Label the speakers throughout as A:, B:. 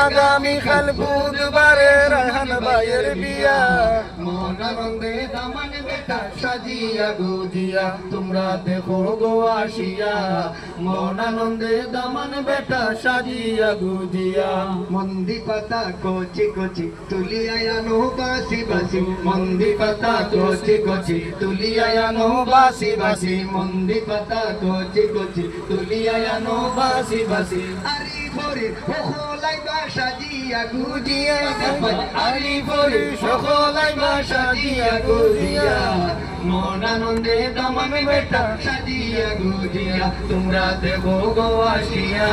A: আগামীকাল বুধবারে রায়হান ভাইয়ের বিয়া।
B: মন আনন্দে দামান বেটা সাজিয়া গুজিয়া তোমরা দেখো গো আসিয়া। মন আনন্দে দামান বেটা সাজিয়া গুজিয়া। মন্দি পাতা কচি কচি তুলিয়া আনো বাসি বাসি। মন্দি পাতা কচি কচি তুলিয়া আনো বাসি বাসি। মন্দি পাতা কচি কচি তুলিয়া আনো বাসি বাসি। আরি ভরে সকলাই বা সাজিয়া গুজিয়া। আরি ভরে সকলাই বা সাজিয়া গুজিয়া। মন আনন্দে দামান বেটা সাজিয়া গুজিয়া তোমরা দেখো গো আসিয়া।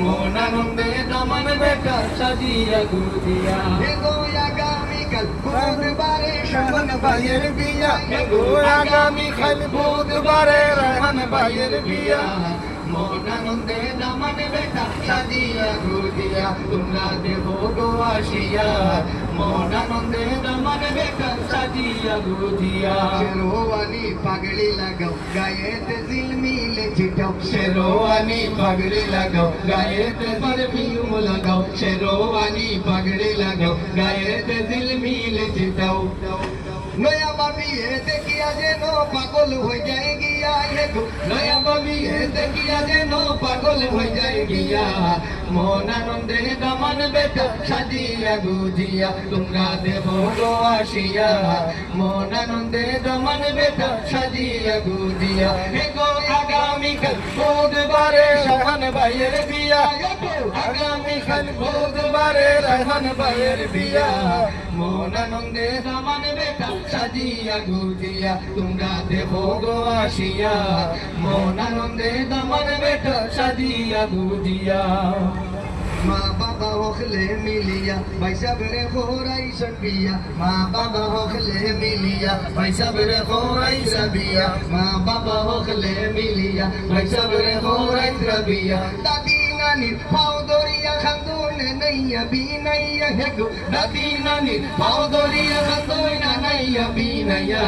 B: মন আনন্দে দামান বেটা সাজিয়া গুজিয়া। দেখো আগামীকাল বুধবারে রায়হান ভাইয়ের বিয়া।
A: দেখো আগামীকাল বুধবারে রায়হান ভাইয়ের বিয়া।
B: মন আনন্দে দামান বেটা সাজিয়া গুজিয়া তোমরা দেখো গো আসিয়া। মন আনন্দে দামান বেটা সাজিয়া গুজিয়া। শেরওয়ানি পাগড়ি লাগাও গায়েতে ঝিলমিলে ছিটাও। শেরওয়ানি পাগড়ি লাগাও গায়েতে পারফিউম লাগাও। শেরওয়ানি পাগড়ি লাগাও গায়েতে ঝিলমিলে ছিটাও। নয়া বাবিয়ে দেখিয়া যেন পাগল হয়ে যায় গিয়া। নয়া বাবিয়ে দেখিয়া যেন পাগল হয়ে যায় গিয়া। মন আনন্দে দামান বেটা সাজিয়া গুজিয়া তোমরা দেবো গো আসিয়া। মন আনন্দে দামান বেটা সাজিয়া গুজিয়া। গো আগামীকাল
A: বুধবারে রায়হান ভাইয়ের বিয়া। আগামীকাল বুধবারে রায়হান ভাইয়ের বিয়া।
B: মন আনন্দে দামান বেটা সাজিয়া গুজিয়া তোমরা দেখো গো আসিয়া। মন আনন্দে দামান বেটা সাজিয়া গুজিয়া। মা বাবা হকলে মিলিয়া পয়সা বেড়ে খোরাইছেন বিয়া। মা বাবা হকলে মিলিয়া পয়সা বেড়ে খোরাইছেন বিয়া। মা বাবা হকলে মিলিয়া পয়সা বেড়ে খোরাইছেন বিয়া। দাদি নানির পাও দরিয়া খান্দুনে নাইয়া বিনাইয়া। হেগো দাদি নানির পাও দরিয়া খান্দুনে নাইয়া বিনাইয়া।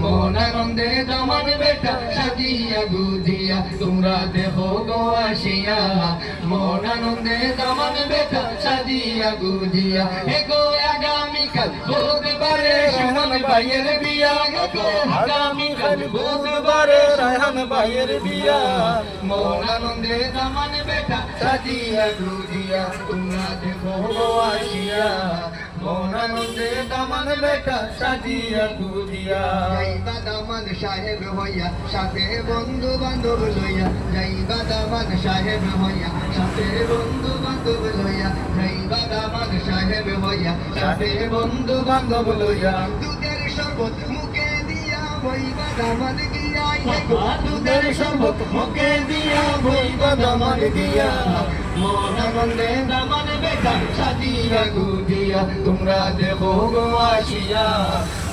B: মন আনন্দে দামান বেটা সাজিয়া গুজিয়া তোমরা দেখো গো আসিয়া। মন আনন্দে দামান বেটা সাজিয়া গুজিয়া। গো আগামীকাল বুধবারে রায়হান ভাইয়ের বিয়া।
A: আগামীকাল বুধবারে রায়হান ভাইয়ের বিয়া।
B: মন আনন্দে দামান বেটা সাজিয়া গুজিয়া তোমরা দেখো গো আসিয়া। মন আনন্দে দামান বেটা সাজিয়া গুজিয়া। যাইবা দামান সাহেব হইয়া সাথে বন্ধু বান্ধব লইয়া। যাইবা দামান সাহেব হইয়া সাথে বন্ধু বান্ধব লইয়া। যাইবা দামান সাহেব হইয়া সাথে বন্ধু বান্ধব লইয়া। দুধের শরবত মুখে দিয়া বইবা দামান গিয়া। দুধের শরবত মুখে দিয়া বইবা দামান গিয়া। মন আনন্দে দামান বেটা সাজিয়া গুজিয়া তোমরা দেখো গো আসিয়া।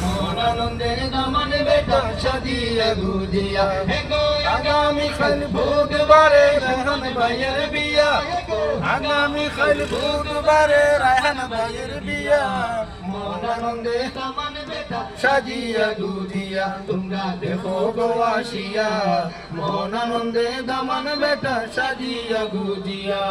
B: মন আনন্দে দামান বেটা সাজিয়া গুজিয়া। গো
A: আগামীকাল বুধবারে রায়হান ভাইয়ের বিয়া। আগামীকাল বুধবারে রায়হান ভাইয়ের বিয়া।
B: মন আনন্দে দামান বেটা সাজিয়া গুজিয়া তোমরা দেখো গো আসিয়া। মন আনন্দে দামান বেটা সাজিয়া গুজিয়া।